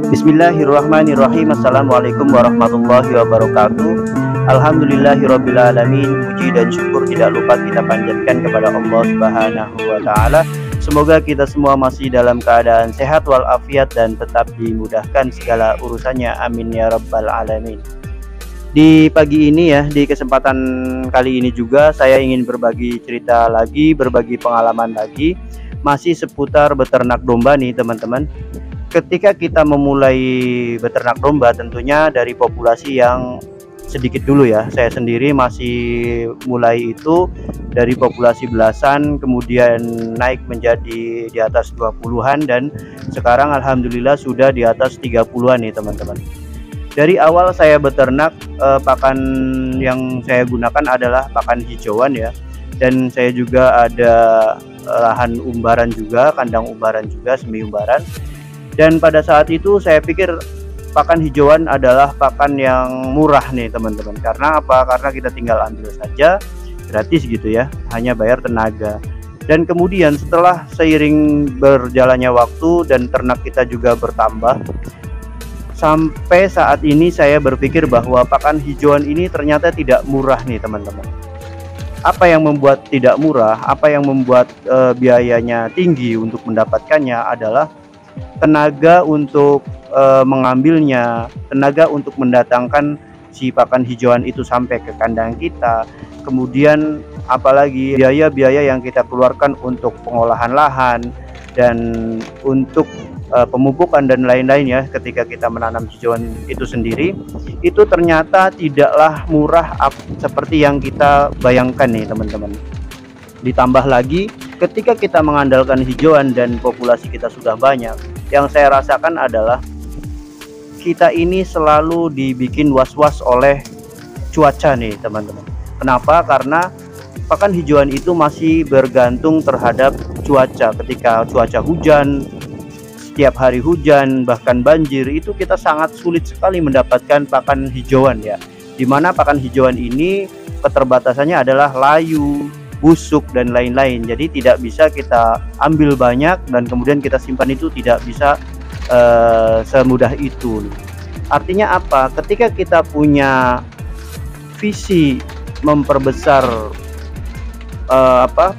Bismillahirrahmanirrahim. Assalamualaikum warahmatullahi wabarakatuh. Alhamdulillahirrabbilalamin. Puji dan syukur tidak lupa kita panjatkan kepada Allah Subhanahu wa ta'ala. Semoga kita semua masih dalam keadaan sehat walafiat dan tetap dimudahkan segala urusannya, amin ya rabbal alamin. Di pagi ini ya, di kesempatan kali ini juga saya ingin berbagi cerita lagi, berbagi pengalaman lagi, masih seputar beternak domba nih teman-teman. Ketika kita memulai beternak domba, tentunya dari populasi yang sedikit dulu ya. Saya sendiri masih mulai itu dari populasi belasan, kemudian naik menjadi di atas 20-an, dan sekarang alhamdulillah sudah di atas 30-an nih teman-teman. Dari awal saya beternak, pakan yang saya gunakan adalah pakan hijauan ya, dan saya juga ada lahan umbaran juga, kandang umbaran juga, semi umbaran. Dan pada saat itu saya pikir pakan hijauan adalah pakan yang murah nih teman-teman. Karena apa? Karena kita tinggal ambil saja, gratis gitu ya, hanya bayar tenaga. Dan kemudian setelah seiring berjalannya waktu dan ternak kita juga bertambah, sampai saat ini saya berpikir bahwa pakan hijauan ini ternyata tidak murah nih teman-teman. Apa yang membuat tidak murah, apa yang membuat biayanya tinggi untuk mendapatkannya adalah tenaga untuk mengambilnya, tenaga untuk mendatangkan si pakan hijauan itu sampai ke kandang kita, kemudian apalagi biaya-biaya yang kita keluarkan untuk pengolahan lahan dan untuk pemupukan dan lain-lain ya, ketika kita menanam hijauan itu sendiri, itu ternyata tidaklah murah seperti yang kita bayangkan nih teman-teman. Ditambah lagi ketika kita mengandalkan hijauan dan populasi kita sudah banyak, yang saya rasakan adalah kita ini selalu dibikin was-was oleh cuaca nih teman-teman. Kenapa? Karena pakan hijauan itu masih bergantung terhadap cuaca. Ketika cuaca hujan, setiap hari hujan, bahkan banjir, itu kita sangat sulit sekali mendapatkan pakan hijauan ya. Dimana pakan hijauan ini keterbatasannya adalah layu, busuk dan lain-lain. Jadi tidak bisa kita ambil banyak dan kemudian kita simpan, itu tidak bisa semudah itu. Artinya apa? Ketika kita punya visi memperbesar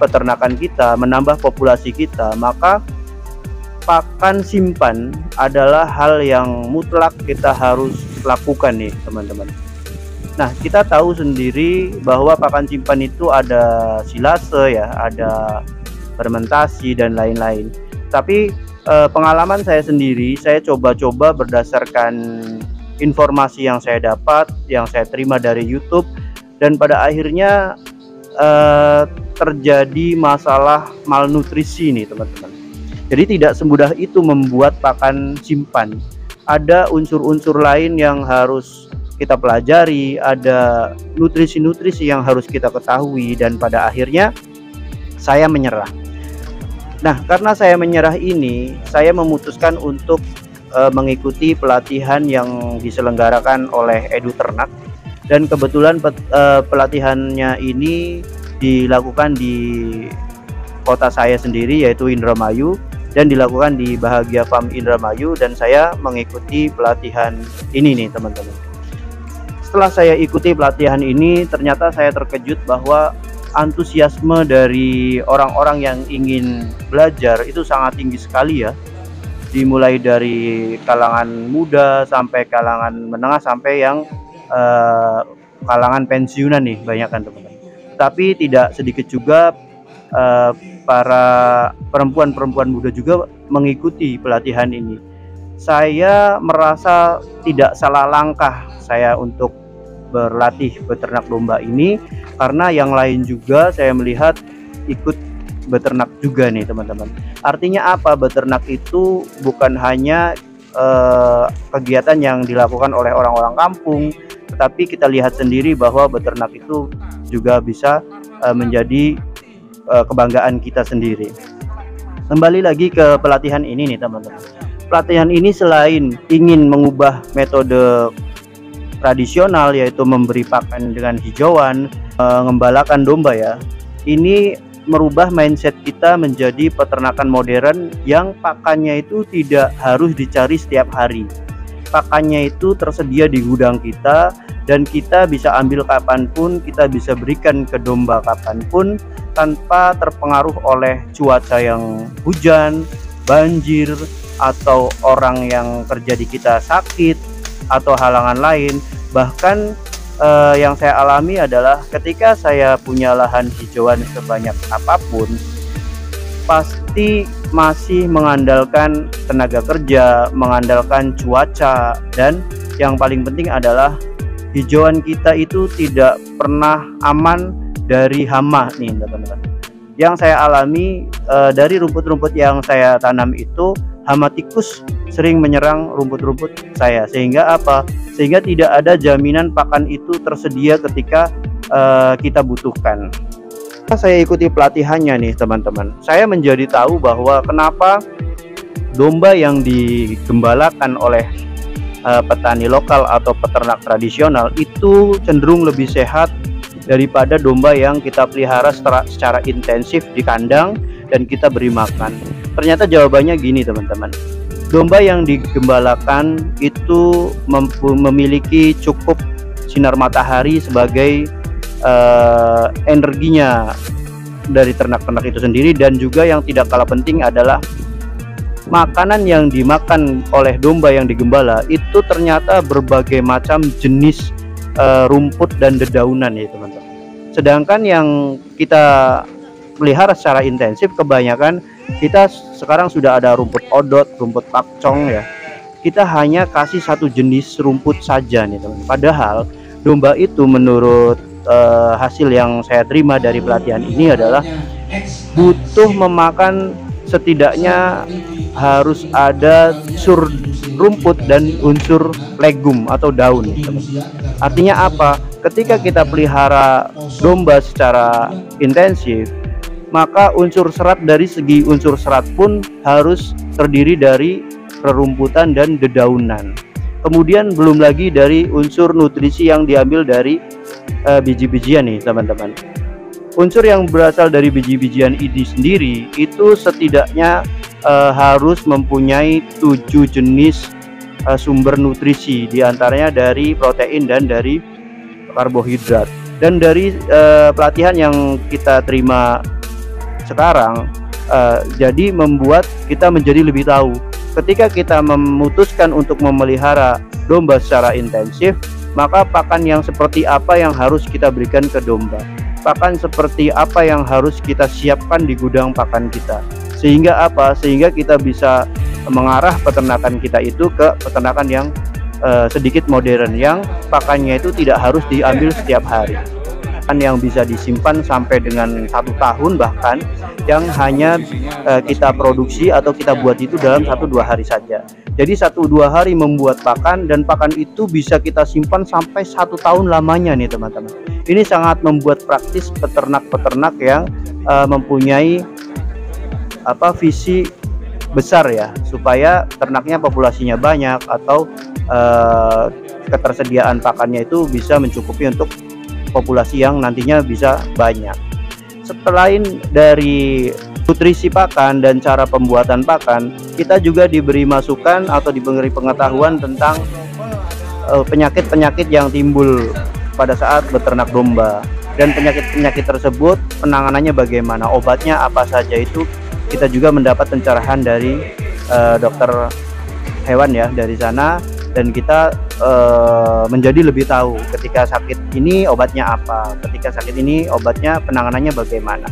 peternakan kita, menambah populasi kita, maka pakan simpan adalah hal yang mutlak kita harus lakukan nih teman-teman. Nah, kita tahu sendiri bahwa pakan simpan itu ada silase ya, ada fermentasi dan lain-lain. Tapi pengalaman saya sendiri, saya coba-coba berdasarkan informasi yang saya dapat, yang saya terima dari YouTube, dan pada akhirnya terjadi masalah malnutrisi nih teman-teman. Jadi tidak semudah itu membuat pakan simpan. Ada unsur-unsur lain yang harus kita pelajari, ada nutrisi-nutrisi yang harus kita ketahui, dan pada akhirnya saya menyerah. Nah, karena saya menyerah ini, saya memutuskan untuk mengikuti pelatihan yang diselenggarakan oleh Edu Ternak, dan kebetulan pelatihannya ini dilakukan di kota saya sendiri, yaitu Indramayu, dan dilakukan di Bahagia Farm Indramayu, dan saya mengikuti pelatihan ini nih teman-teman. Setelah saya ikuti pelatihan ini, ternyata saya terkejut bahwa antusiasme dari orang-orang yang ingin belajar itu sangat tinggi sekali ya. Dimulai dari kalangan muda sampai kalangan menengah sampai yang kalangan pensiunan nih banyak kan teman-teman. Tapi tidak sedikit juga para perempuan-perempuan muda juga mengikuti pelatihan ini. Saya merasa tidak salah langkah saya untuk berlatih beternak domba ini, karena yang lain juga saya melihat ikut beternak juga nih teman-teman. Artinya apa? Beternak itu bukan hanya kegiatan yang dilakukan oleh orang-orang kampung, tetapi kita lihat sendiri bahwa beternak itu juga bisa menjadi kebanggaan kita sendiri. Kembali lagi ke pelatihan ini nih teman-teman. Pelatihan ini selain ingin mengubah metode tradisional, yaitu memberi pakan dengan hijauan, mengembalakan domba ya, ini merubah mindset kita menjadi peternakan modern yang pakannya itu tidak harus dicari setiap hari. Pakannya itu tersedia di gudang kita dan kita bisa ambil kapanpun, kita bisa berikan ke domba kapanpun tanpa terpengaruh oleh cuaca yang hujan, banjir, atau orang yang kerja di kita sakit atau halangan lain. Bahkan yang saya alami adalah ketika saya punya lahan hijauan sebanyak apapun, pasti masih mengandalkan tenaga kerja, mengandalkan cuaca, dan yang paling penting adalah hijauan kita itu tidak pernah aman dari hama nih teman-teman. Yang saya alami dari rumput-rumput yang saya tanam itu, hama tikus sering menyerang rumput-rumput saya, sehingga apa? Sehingga tidak ada jaminan pakan itu tersedia ketika kita butuhkan. Saya ikuti pelatihannya nih teman-teman, saya menjadi tahu bahwa kenapa domba yang digembalakan oleh petani lokal atau peternak tradisional itu cenderung lebih sehat daripada domba yang kita pelihara secara intensif di kandang dan kita beri makan. Ternyata jawabannya gini teman-teman, domba yang digembalakan itu memiliki cukup sinar matahari sebagai energinya dari ternak-ternak itu sendiri, dan juga yang tidak kalah penting adalah makanan yang dimakan oleh domba yang digembala itu ternyata berbagai macam jenis rumput dan dedaunan ya teman-teman. Sedangkan yang kita pelihara secara intensif kebanyakan kita sekarang sudah ada rumput odot, rumput pakcong ya. Kita hanya kasih satu jenis rumput saja nih teman. Padahal domba itu menurut hasil yang saya terima dari pelatihan ini adalah butuh memakan setidaknya harus ada unsur rumput dan unsur legum atau daun teman. Artinya apa? Ketika kita pelihara domba secara intensif, maka unsur serat dari segi unsur serat pun harus terdiri dari rerumputan dan dedaunan. Kemudian belum lagi dari unsur nutrisi yang diambil dari biji-bijian nih teman-teman. Unsur yang berasal dari biji-bijian ini sendiri itu setidaknya harus mempunyai 7 jenis sumber nutrisi, diantaranya dari protein dan dari karbohidrat. Dan dari pelatihan yang kita terima sekarang jadi membuat kita menjadi lebih tahu ketika kita memutuskan untuk memelihara domba secara intensif, maka pakan yang seperti apa yang harus kita berikan ke domba, pakan seperti apa yang harus kita siapkan di gudang pakan kita, sehingga apa? Sehingga kita bisa mengarah peternakan kita itu ke peternakan yang sedikit modern, yang pakannya itu tidak harus diambil setiap hari, yang bisa disimpan sampai dengan 1 tahun, bahkan yang hanya kita produksi atau kita buat itu dalam 1-2 hari saja. Jadi 1-2 hari membuat pakan, dan pakan itu bisa kita simpan sampai 1 tahun lamanya nih teman-teman. Ini sangat membuat praktis peternak-peternak yang mempunyai visi besar ya, supaya ternaknya populasinya banyak atau ketersediaan pakannya itu bisa mencukupi untuk populasi yang nantinya bisa banyak. Selain dari nutrisi pakan dan cara pembuatan pakan, kita juga diberi masukan atau diberi pengetahuan tentang penyakit-penyakit yang timbul pada saat beternak domba, dan penyakit-penyakit tersebut penanganannya bagaimana, obatnya apa saja, itu kita juga mendapat pencerahan dari dokter hewan ya dari sana, dan kita menjadi lebih tahu ketika sakit ini obatnya apa, ketika sakit ini obatnya penanganannya bagaimana.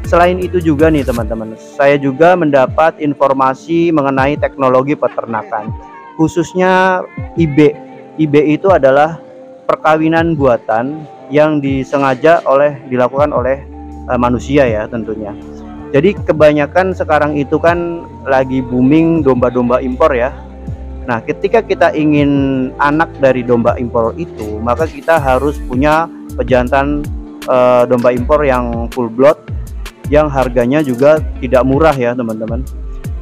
Selain itu juga nih teman-teman, saya juga mendapat informasi mengenai teknologi peternakan, khususnya IB. IB itu adalah perkawinan buatan yang dilakukan oleh manusia ya tentunya. Jadi kebanyakan sekarang itu kan lagi booming domba-domba impor ya. Nah, ketika kita ingin anak dari domba impor itu, maka kita harus punya pejantan domba impor yang full blood, yang harganya juga tidak murah ya teman-teman.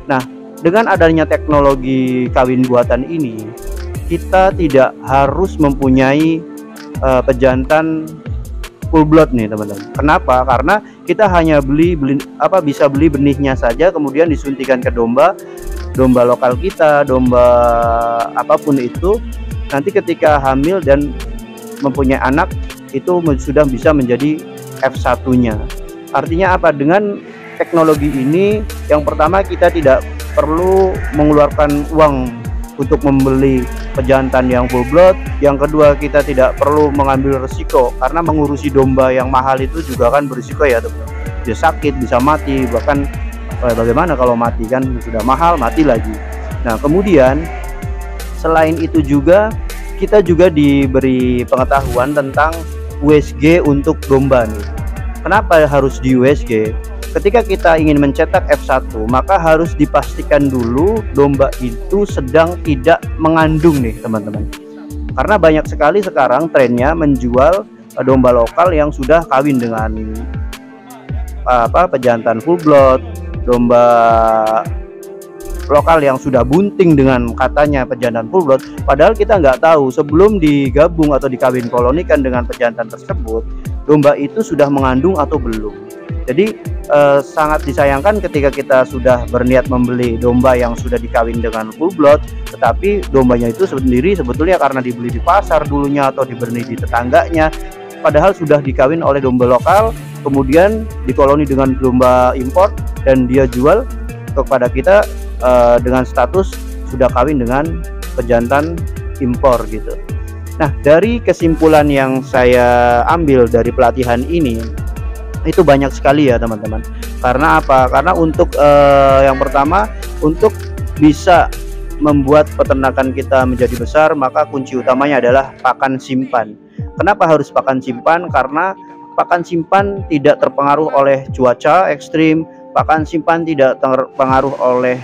Nah, dengan adanya teknologi kawin buatan ini, kita tidak harus mempunyai pejantan full blood nih teman-teman. Kenapa? Karena kita hanya bisa beli benihnya saja, kemudian disuntikan ke domba lokal kita, domba apapun itu. Nanti ketika hamil dan mempunyai anak, itu sudah bisa menjadi F1-nya. Artinya apa? Dengan teknologi ini, yang pertama kita tidak perlu mengeluarkan uang untuk membeli pejantan yang full blood. Yang kedua, kita tidak perlu mengambil resiko, karena mengurusi domba yang mahal itu juga kan berisiko ya teman-teman. Bisa sakit, bisa mati, bahkan bagaimana kalau mati, kan sudah mahal, mati lagi. Nah kemudian selain itu juga kita juga diberi pengetahuan tentang USG untuk domba nih. Kenapa harus di USG? Ketika kita ingin mencetak F1, maka harus dipastikan dulu domba itu sedang tidak mengandung nih teman-teman. Karena banyak sekali sekarang trennya menjual domba lokal yang sudah kawin dengan pejantan full blood, domba lokal yang sudah bunting dengan katanya pejantan full blood, padahal kita nggak tahu sebelum digabung atau dikawin kolonikan dengan pejantan tersebut, domba itu sudah mengandung atau belum. Jadi sangat disayangkan ketika kita sudah berniat membeli domba yang sudah dikawin dengan full blood, tetapi dombanya itu sendiri sebetulnya karena dibeli di pasar dulunya atau dibeli di tetangganya, padahal sudah dikawin oleh domba lokal, kemudian dikoloni dengan domba impor, dan dia jual kepada kita dengan status sudah kawin dengan pejantan impor gitu. Nah, dari kesimpulan yang saya ambil dari pelatihan ini, itu banyak sekali ya teman-teman. Karena apa? Karena untuk yang pertama, untuk bisa membuat peternakan kita menjadi besar, maka kunci utamanya adalah pakan simpan. Kenapa harus pakan simpan? Karena pakan simpan tidak terpengaruh oleh cuaca ekstrim, pakan simpan tidak terpengaruh oleh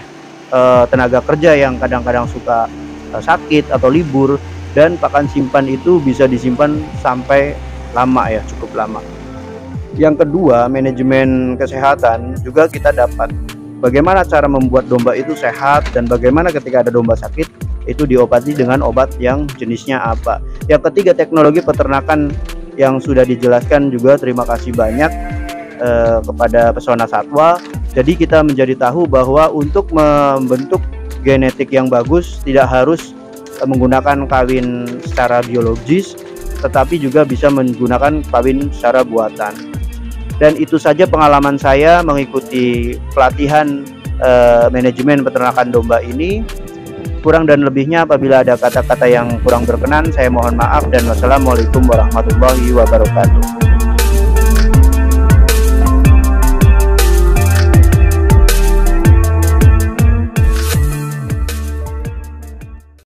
tenaga kerja yang kadang-kadang suka sakit atau libur, dan pakan simpan itu bisa disimpan sampai lama ya, cukup lama. Yang kedua, manajemen kesehatan juga kita dapat. Bagaimana cara membuat domba itu sehat, dan bagaimana ketika ada domba sakit itu diobati dengan obat yang jenisnya apa. Yang ketiga, teknologi peternakan yang sudah dijelaskan juga. Terima kasih banyak kepada Pesona Satwa. Jadi kita menjadi tahu bahwa untuk membentuk genetik yang bagus tidak harus menggunakan kawin secara biologis, tetapi juga bisa menggunakan kawin secara buatan. Dan itu saja pengalaman saya mengikuti pelatihan manajemen peternakan domba ini. Kurang dan lebihnya apabila ada kata-kata yang kurang berkenan, saya mohon maaf, dan wassalamualaikum warahmatullahi wabarakatuh.